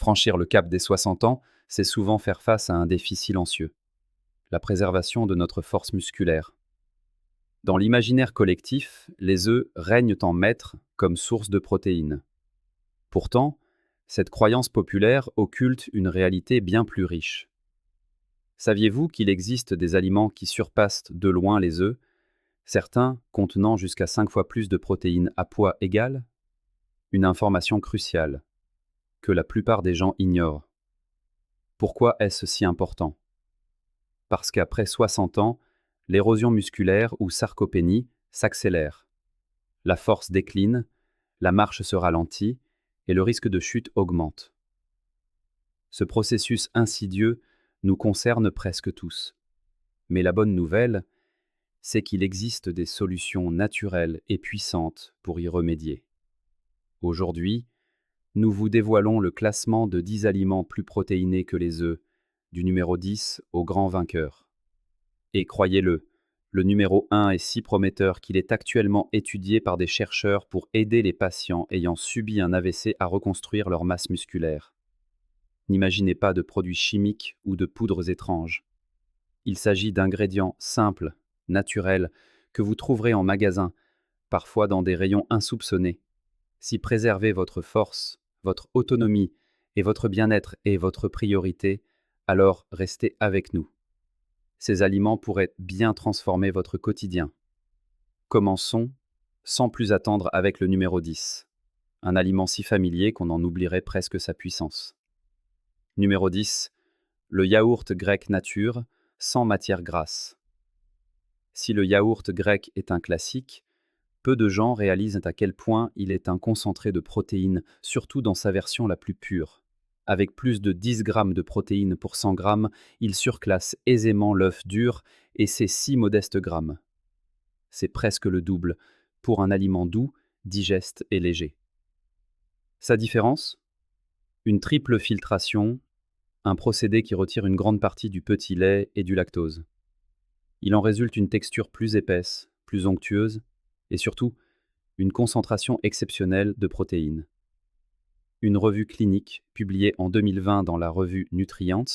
Franchir le cap des 60 ans, c'est souvent faire face à un défi silencieux, la préservation de notre force musculaire. Dans l'imaginaire collectif, les œufs règnent en maître comme source de protéines. Pourtant, cette croyance populaire occulte une réalité bien plus riche. Saviez-vous qu'il existe des aliments qui surpassent de loin les œufs, certains contenant jusqu'à 5 fois plus de protéines à poids égal? Une information cruciale, que la plupart des gens ignorent. Pourquoi est-ce si important? Parce qu'après 60 ans, l'érosion musculaire ou sarcopénie s'accélère. La force décline, la marche se ralentit et le risque de chute augmente. Ce processus insidieux nous concerne presque tous. Mais la bonne nouvelle, c'est qu'il existe des solutions naturelles et puissantes pour y remédier. Aujourd'hui, nous vous dévoilons le classement de 10 aliments plus protéinés que les œufs, du numéro 10 au grand vainqueur. Et croyez-le, le numéro 1 est si prometteur qu'il est actuellement étudié par des chercheurs pour aider les patients ayant subi un AVC à reconstruire leur masse musculaire. N'imaginez pas de produits chimiques ou de poudres étranges. Il s'agit d'ingrédients simples, naturels, que vous trouverez en magasin, parfois dans des rayons insoupçonnés. Si préserver votre force, votre autonomie et votre bien-être est votre priorité, alors restez avec nous. Ces aliments pourraient bien transformer votre quotidien. Commençons, sans plus attendre, avec le numéro 10, un aliment si familier qu'on en oublierait presque sa puissance. Numéro 10, le yaourt grec nature, sans matière grasse. Si le yaourt grec est un classique, peu de gens réalisent à quel point il est un concentré de protéines, surtout dans sa version la plus pure. Avec plus de 10 grammes de protéines pour 100 grammes, il surclasse aisément l'œuf dur et ses 6 modestes grammes. C'est presque le double pour un aliment doux, digeste et léger. Sa différence? Une triple filtration, un procédé qui retire une grande partie du petit lait et du lactose. Il en résulte une texture plus épaisse, plus onctueuse et surtout une concentration exceptionnelle de protéines. Une revue clinique publiée en 2020 dans la revue Nutrients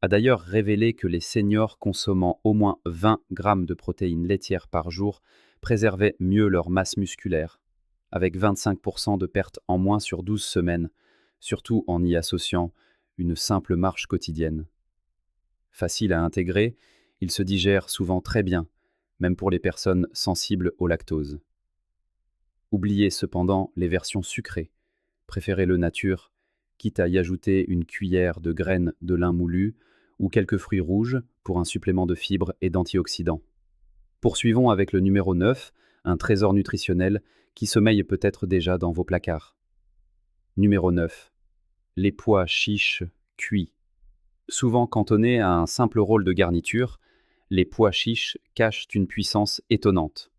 a d'ailleurs révélé que les seniors consommant au moins 20 grammes de protéines laitières par jour préservaient mieux leur masse musculaire, avec 25% de perte en moins sur 12 semaines, surtout en y associant une simple marche quotidienne. Facile à intégrer, il se digère souvent très bien, même pour les personnes sensibles au lactose. Oubliez cependant les versions sucrées. Préférez le nature, quitte à y ajouter une cuillère de graines de lin moulu ou quelques fruits rouges pour un supplément de fibres et d'antioxydants. Poursuivons avec le numéro 9, un trésor nutritionnel qui sommeille peut-être déjà dans vos placards. Numéro 9. Les pois chiches cuits. Souvent cantonnés à un simple rôle de garniture, les pois chiches cachent une puissance étonnante.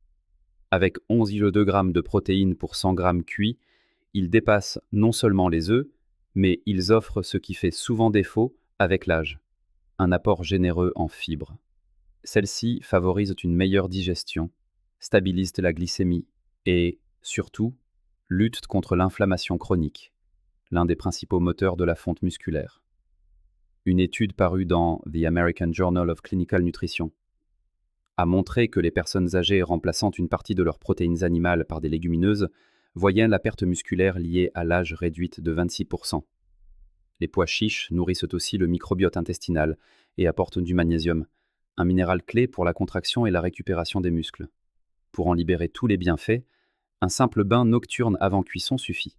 Avec 11,2 g de protéines pour 100 g cuits, ils dépassent non seulement les œufs, mais ils offrent ce qui fait souvent défaut avec l'âge, un apport généreux en fibres. Celles-ci favorisent une meilleure digestion, stabilisent la glycémie et, surtout, luttent contre l'inflammation chronique, l'un des principaux moteurs de la fonte musculaire. Une étude parue dans The American Journal of Clinical Nutrition a montré que les personnes âgées remplaçant une partie de leurs protéines animales par des légumineuses voyaient la perte musculaire liée à l'âge réduite de 26%. Les pois chiches nourrissent aussi le microbiote intestinal et apportent du magnésium, un minéral clé pour la contraction et la récupération des muscles. Pour en libérer tous les bienfaits, un simple bain nocturne avant cuisson suffit.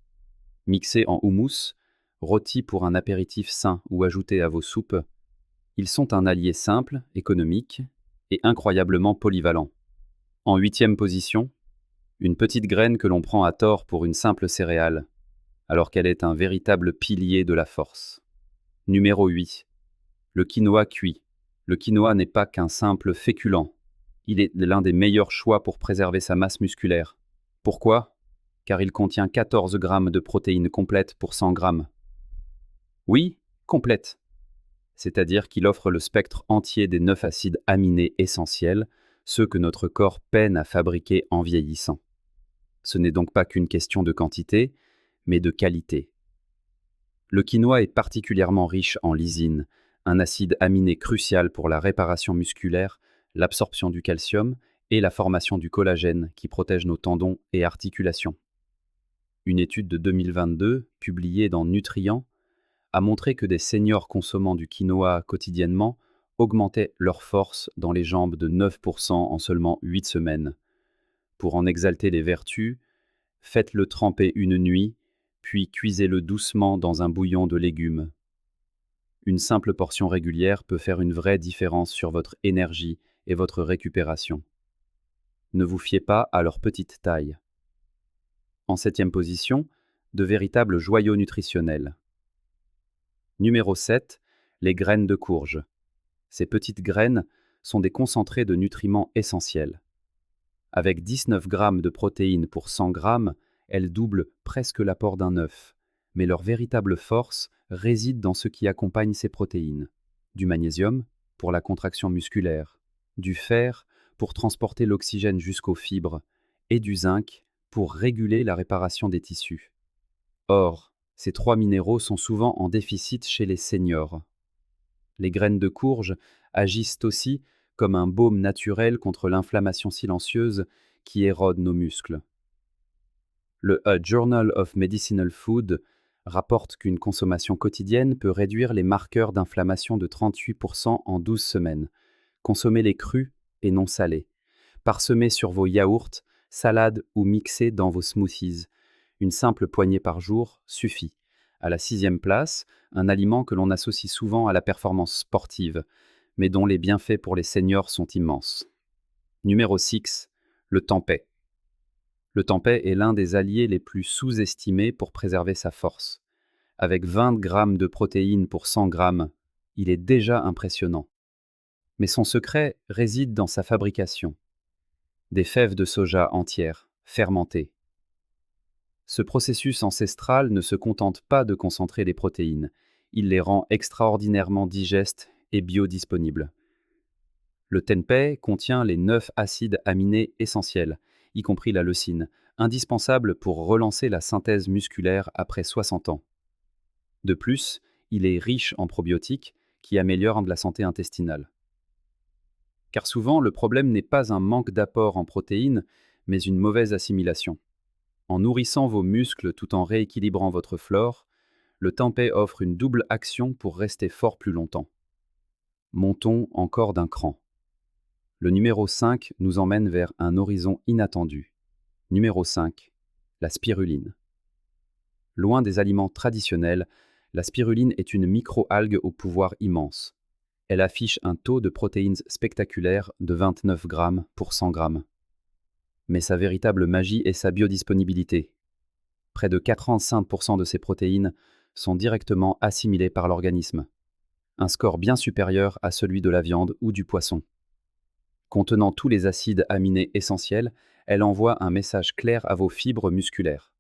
Mixés en houmous, rôtis pour un apéritif sain ou ajoutés à vos soupes, ils sont un allié simple, économique et incroyablement polyvalent. En 8e position, une petite graine que l'on prend à tort pour une simple céréale, alors qu'elle est un véritable pilier de la force. Numéro 8. Le quinoa cuit. Le quinoa n'est pas qu'un simple féculent. Il est l'un des meilleurs choix pour préserver sa masse musculaire. Pourquoi? Car il contient 14 grammes de protéines complètes pour 100 grammes. Oui, complète. C'est-à-dire qu'il offre le spectre entier des 9 acides aminés essentiels, ceux que notre corps peine à fabriquer en vieillissant. Ce n'est donc pas qu'une question de quantité, mais de qualité. Le quinoa est particulièrement riche en lysine, un acide aminé crucial pour la réparation musculaire, l'absorption du calcium et la formation du collagène qui protège nos tendons et articulations. Une étude de 2022, publiée dans Nutrient, a montré que des seniors consommant du quinoa quotidiennement augmentaient leur force dans les jambes de 9% en seulement 8 semaines. Pour en exalter les vertus, faites-le tremper une nuit, puis cuisez-le doucement dans un bouillon de légumes. Une simple portion régulière peut faire une vraie différence sur votre énergie et votre récupération. Ne vous fiez pas à leur petite taille. En 7e position, de véritables joyaux nutritionnels. Numéro 7, les graines de courge. Ces petites graines sont des concentrés de nutriments essentiels. Avec 19 grammes de protéines pour 100 grammes, elles doublent presque l'apport d'un œuf. Mais leur véritable force réside dans ce qui accompagne ces protéines. Du magnésium pour la contraction musculaire, du fer pour transporter l'oxygène jusqu'aux fibres, et du zinc pour réguler la réparation des tissus. Or, ces trois minéraux sont souvent en déficit chez les seniors. Les graines de courge agissent aussi comme un baume naturel contre l'inflammation silencieuse qui érode nos muscles. Le A Journal of Medicinal Food rapporte qu'une consommation quotidienne peut réduire les marqueurs d'inflammation de 38% en 12 semaines. Consommez-les crus et non salés. Parsemés sur vos yaourts, salades ou mixés dans vos smoothies. Une simple poignée par jour suffit. À la 6e place, un aliment que l'on associe souvent à la performance sportive, mais dont les bienfaits pour les seniors sont immenses. Numéro 6, le tempeh. Le tempeh est l'un des alliés les plus sous-estimés pour préserver sa force. Avec 20 grammes de protéines pour 100 grammes, il est déjà impressionnant. Mais son secret réside dans sa fabrication. Des fèves de soja entières, fermentées. Ce processus ancestral ne se contente pas de concentrer les protéines, il les rend extraordinairement digestes et biodisponibles. Le tempeh contient les 9 acides aminés essentiels, y compris la leucine, indispensable pour relancer la synthèse musculaire après 60 ans. De plus, il est riche en probiotiques qui améliorent la santé intestinale. Car souvent, le problème n'est pas un manque d'apport en protéines, mais une mauvaise assimilation. En nourrissant vos muscles tout en rééquilibrant votre flore, le tempeh offre une double action pour rester fort plus longtemps. Montons encore d'un cran. Le numéro 5 nous emmène vers un horizon inattendu. Numéro 5, la spiruline. Loin des aliments traditionnels, la spiruline est une micro-algue au pouvoir immense. Elle affiche un taux de protéines spectaculaire de 29 grammes pour 100 grammes. Mais sa véritable magie est sa biodisponibilité. Près de 85% de ces protéines sont directement assimilées par l'organisme. Un score bien supérieur à celui de la viande ou du poisson. Contenant tous les acides aminés essentiels, elle envoie un message clair à vos fibres musculaires.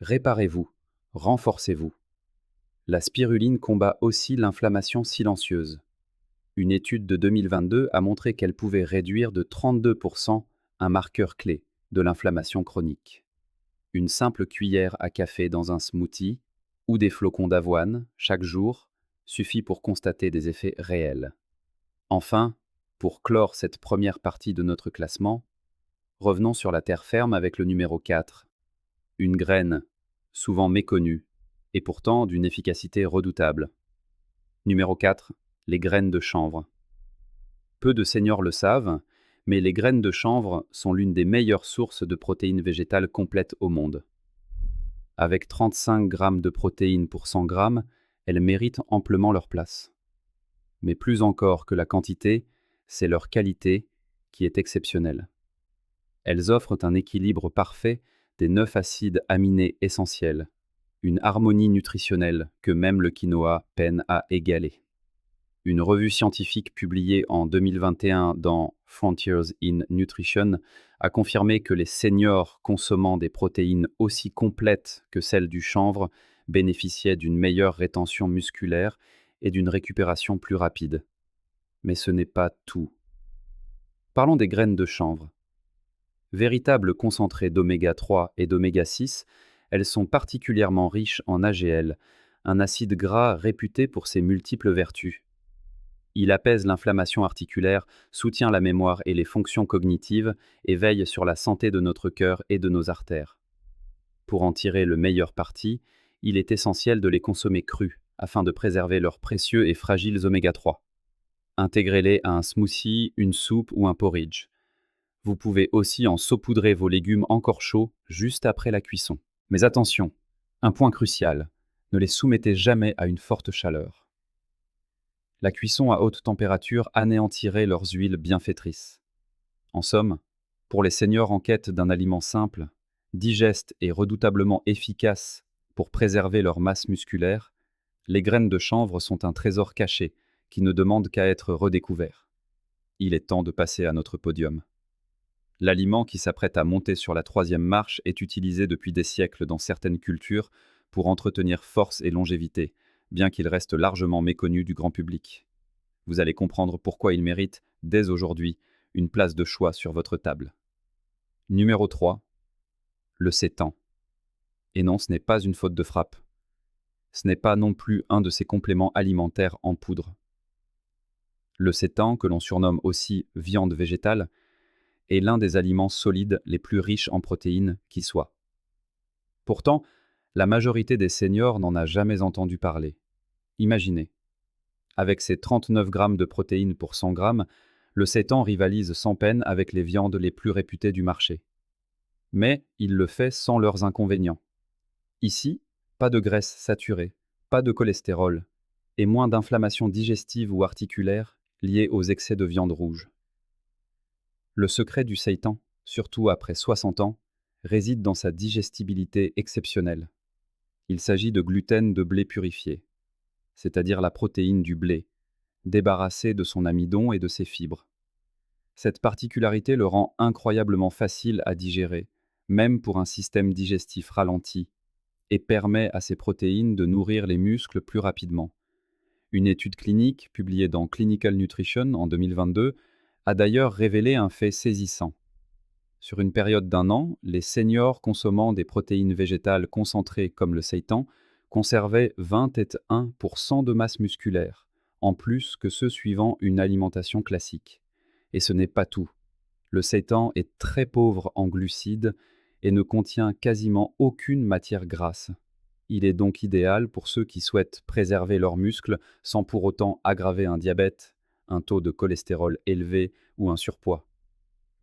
Réparez-vous, renforcez-vous. La spiruline combat aussi l'inflammation silencieuse. Une étude de 2022 a montré qu'elle pouvait réduire de 32% un marqueur clé de l'inflammation chronique. Une simple cuillère à café dans un smoothie ou des flocons d'avoine chaque jour suffit pour constater des effets réels. Enfin, pour clore cette première partie de notre classement, revenons sur la terre ferme avec le numéro 4. Une graine, souvent méconnue, et pourtant d'une efficacité redoutable. Numéro 4. Les graines de chanvre. Peu de seniors le savent, mais les graines de chanvre sont l'une des meilleures sources de protéines végétales complètes au monde. Avec 35 grammes de protéines pour 100 grammes, elles méritent amplement leur place. Mais plus encore que la quantité, c'est leur qualité qui est exceptionnelle. Elles offrent un équilibre parfait des 9 acides aminés essentiels, une harmonie nutritionnelle que même le quinoa peine à égaler. Une revue scientifique publiée en 2021 dans Frontiers in Nutrition a confirmé que les seniors consommant des protéines aussi complètes que celles du chanvre bénéficiaient d'une meilleure rétention musculaire et d'une récupération plus rapide. Mais ce n'est pas tout. Parlons des graines de chanvre. Véritables concentrés d'oméga 3 et d'oméga 6, elles sont particulièrement riches en AGL, un acide gras réputé pour ses multiples vertus. Il apaise l'inflammation articulaire, soutient la mémoire et les fonctions cognitives et veille sur la santé de notre cœur et de nos artères. Pour en tirer le meilleur parti, il est essentiel de les consommer crus afin de préserver leurs précieux et fragiles oméga 3. Intégrez-les à un smoothie, une soupe ou un porridge. Vous pouvez aussi en saupoudrer vos légumes encore chauds juste après la cuisson. Mais attention, un point crucial, ne les soumettez jamais à une forte chaleur. La cuisson à haute température anéantirait leurs huiles bienfaitrices. En somme, pour les seniors en quête d'un aliment simple, digeste et redoutablement efficace pour préserver leur masse musculaire, les graines de chanvre sont un trésor caché qui ne demande qu'à être redécouvert. Il est temps de passer à notre podium. L'aliment qui s'apprête à monter sur la troisième marche est utilisé depuis des siècles dans certaines cultures pour entretenir force et longévité, bien qu'il reste largement méconnu du grand public. Vous allez comprendre pourquoi il mérite, dès aujourd'hui, une place de choix sur votre table. Numéro 3. Le sétan. Et non, ce n'est pas une faute de frappe. Ce n'est pas non plus un de ces compléments alimentaires en poudre. Le sétan, que l'on surnomme aussi viande végétale, est l'un des aliments solides les plus riches en protéines qui soient. Pourtant, la majorité des seniors n'en a jamais entendu parler. Imaginez. Avec ses 39 grammes de protéines pour 100 grammes, le sétan rivalise sans peine avec les viandes les plus réputées du marché. Mais il le fait sans leurs inconvénients. Ici, pas de graisse saturée, pas de cholestérol, et moins d'inflammation digestive ou articulaire liée aux excès de viande rouge. Le secret du seitan, surtout après 60 ans, réside dans sa digestibilité exceptionnelle. Il s'agit de gluten de blé purifié, c'est-à-dire la protéine du blé, débarrassée de son amidon et de ses fibres. Cette particularité le rend incroyablement facile à digérer, même pour un système digestif ralenti, et permet à ces protéines de nourrir les muscles plus rapidement. Une étude clinique publiée dans Clinical Nutrition en 2022 a d'ailleurs révélé un fait saisissant. Sur une période d'1 an, les seniors consommant des protéines végétales concentrées comme le seitan conservaient 21% de masse musculaire, en plus que ceux suivant une alimentation classique. Et ce n'est pas tout. Le seitan est très pauvre en glucides et ne contient quasiment aucune matière grasse. Il est donc idéal pour ceux qui souhaitent préserver leurs muscles sans pour autant aggraver un diabète, un taux de cholestérol élevé ou un surpoids.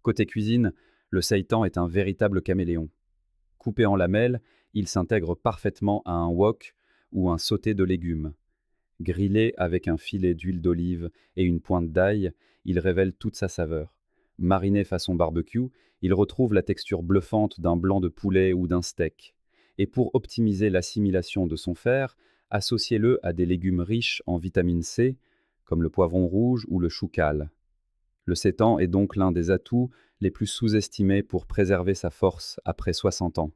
Côté cuisine, le seitan est un véritable caméléon. Coupé en lamelles, il s'intègre parfaitement à un wok ou un sauté de légumes. Grillé avec un filet d'huile d'olive et une pointe d'ail, il révèle toute sa saveur. Mariné façon barbecue, il retrouve la texture bluffante d'un blanc de poulet ou d'un steak. Et pour optimiser l'assimilation de son fer, associez-le à des légumes riches en vitamine C, comme le poivron rouge ou le chou cal. Le seitan est donc l'un des atouts les plus sous-estimés pour préserver sa force après 60 ans.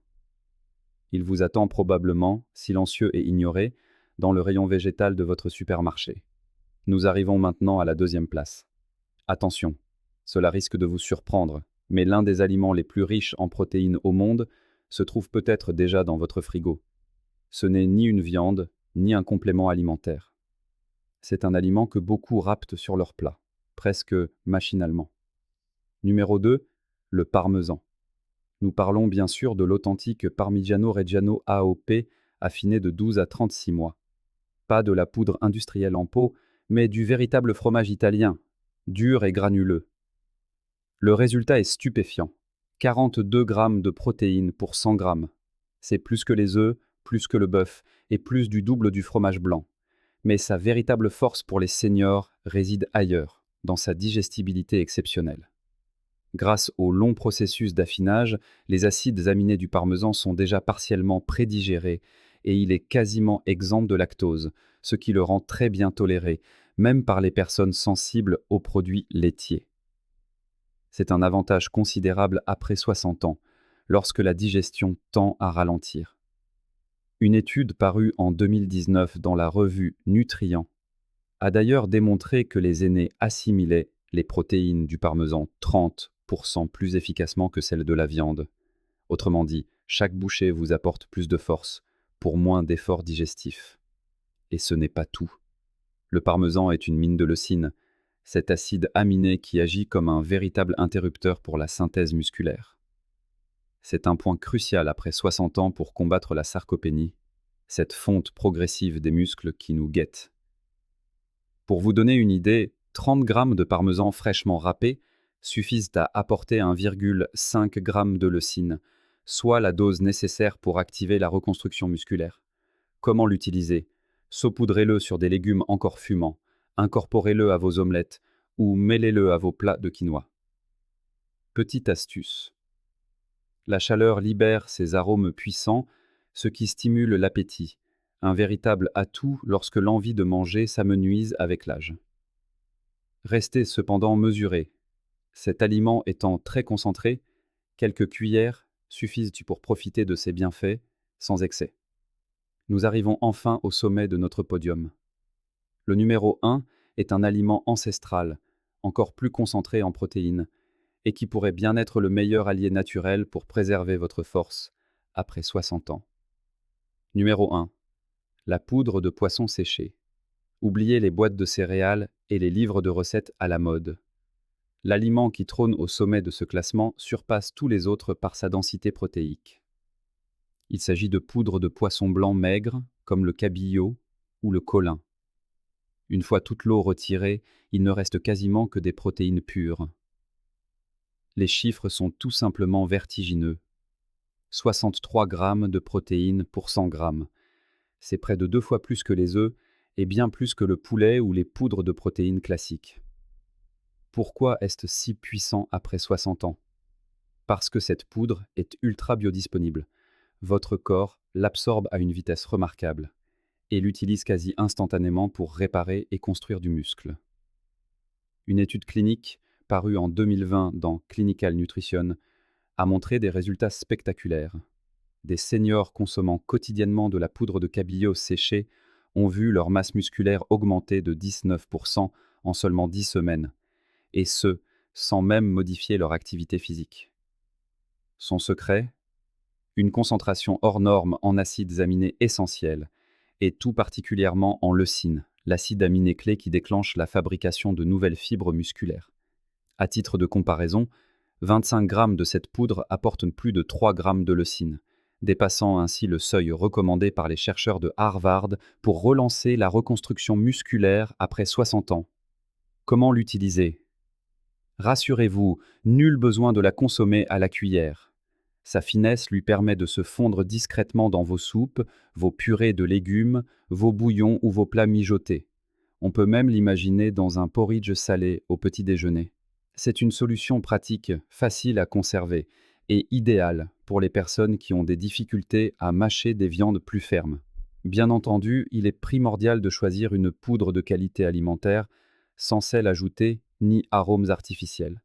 Il vous attend probablement, silencieux et ignoré, dans le rayon végétal de votre supermarché. Nous arrivons maintenant à la deuxième place. Attention, cela risque de vous surprendre, mais l'un des aliments les plus riches en protéines au monde se trouve peut-être déjà dans votre frigo. Ce n'est ni une viande, ni un complément alimentaire. C'est un aliment que beaucoup raptent sur leur plat, presque machinalement. Numéro 2, le parmesan. Nous parlons bien sûr de l'authentique Parmigiano Reggiano AOP affiné de 12 à 36 mois. Pas de la poudre industrielle en pot, mais du véritable fromage italien, dur et granuleux. Le résultat est stupéfiant. 42 grammes de protéines pour 100 grammes. C'est plus que les œufs, plus que le bœuf et plus du double du fromage blanc. Mais sa véritable force pour les seniors réside ailleurs, dans sa digestibilité exceptionnelle. Grâce au long processus d'affinage, les acides aminés du parmesan sont déjà partiellement prédigérés et il est quasiment exempt de lactose, ce qui le rend très bien toléré, même par les personnes sensibles aux produits laitiers. C'est un avantage considérable après 60 ans, lorsque la digestion tend à ralentir. Une étude parue en 2019 dans la revue Nutrient a d'ailleurs démontré que les aînés assimilaient les protéines du parmesan 30% plus efficacement que celles de la viande. Autrement dit, chaque bouchée vous apporte plus de force, pour moins d'efforts digestifs. Et ce n'est pas tout. Le parmesan est une mine de leucine, cet acide aminé qui agit comme un véritable interrupteur pour la synthèse musculaire. C'est un point crucial après 60 ans pour combattre la sarcopénie, cette fonte progressive des muscles qui nous guette. Pour vous donner une idée, 30 grammes de parmesan fraîchement râpé suffisent à apporter 1,5 g de leucine, soit la dose nécessaire pour activer la reconstruction musculaire. Comment l'utiliser? Saupoudrez-le sur des légumes encore fumants, incorporez-le à vos omelettes ou mêlez-le à vos plats de quinoa. Petite astuce. La chaleur libère ces arômes puissants, ce qui stimule l'appétit, un véritable atout lorsque l'envie de manger s'amenuise avec l'âge. Restez cependant mesuré. Cet aliment étant très concentré, quelques cuillères suffisent pour profiter de ses bienfaits sans excès. Nous arrivons enfin au sommet de notre podium. Le numéro 1 est un aliment ancestral, encore plus concentré en protéines, et qui pourrait bien être le meilleur allié naturel pour préserver votre force après 60 ans. Numéro 1. La poudre de poisson séché. Oubliez les boîtes de céréales et les livres de recettes à la mode. L'aliment qui trône au sommet de ce classement surpasse tous les autres par sa densité protéique. Il s'agit de poudre de poisson blanc maigre, comme le cabillaud ou le colin. Une fois toute l'eau retirée, il ne reste quasiment que des protéines pures. Les chiffres sont tout simplement vertigineux. 63 grammes de protéines pour 100 grammes. C'est près de 2 fois plus que les œufs et bien plus que le poulet ou les poudres de protéines classiques. Pourquoi est-ce si puissant après 60 ans? Parce que cette poudre est ultra biodisponible. Votre corps l'absorbe à une vitesse remarquable et l'utilise quasi instantanément pour réparer et construire du muscle. Une étude clinique parue en 2020 dans Clinical Nutrition a montré des résultats spectaculaires. Des seniors consommant quotidiennement de la poudre de cabillaud séchée ont vu leur masse musculaire augmenter de 19% en seulement 10 semaines, et ce, sans même modifier leur activité physique. Son secret? Une concentration hors norme en acides aminés essentiels, et tout particulièrement en leucine, l'acide aminé clé qui déclenche la fabrication de nouvelles fibres musculaires. À titre de comparaison, 25 grammes de cette poudre apportent plus de 3 grammes de leucine, dépassant ainsi le seuil recommandé par les chercheurs de Harvard pour relancer la reconstruction musculaire après 60 ans. Comment l'utiliser? Rassurez-vous, nul besoin de la consommer à la cuillère. Sa finesse lui permet de se fondre discrètement dans vos soupes, vos purées de légumes, vos bouillons ou vos plats mijotés. On peut même l'imaginer dans un porridge salé au petit déjeuner. C'est une solution pratique, facile à conserver et idéale pour les personnes qui ont des difficultés à mâcher des viandes plus fermes. Bien entendu, il est primordial de choisir une poudre de qualité alimentaire, sans sel ajouté ni arômes artificiels.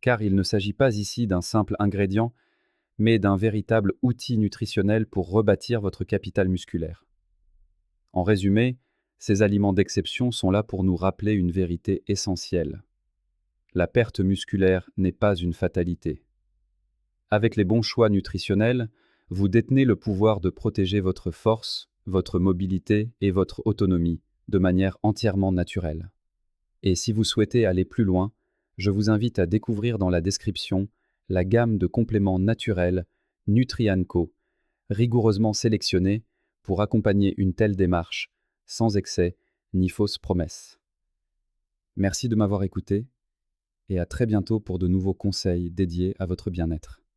Car il ne s'agit pas ici d'un simple ingrédient, mais d'un véritable outil nutritionnel pour rebâtir votre capital musculaire. En résumé, ces aliments d'exception sont là pour nous rappeler une vérité essentielle. La perte musculaire n'est pas une fatalité. Avec les bons choix nutritionnels, vous détenez le pouvoir de protéger votre force, votre mobilité et votre autonomie de manière entièrement naturelle. Et si vous souhaitez aller plus loin, je vous invite à découvrir dans la description la gamme de compléments naturels Nutrianco, rigoureusement sélectionnés pour accompagner une telle démarche, sans excès ni fausses promesses. Merci de m'avoir écouté et à très bientôt pour de nouveaux conseils dédiés à votre bien-être.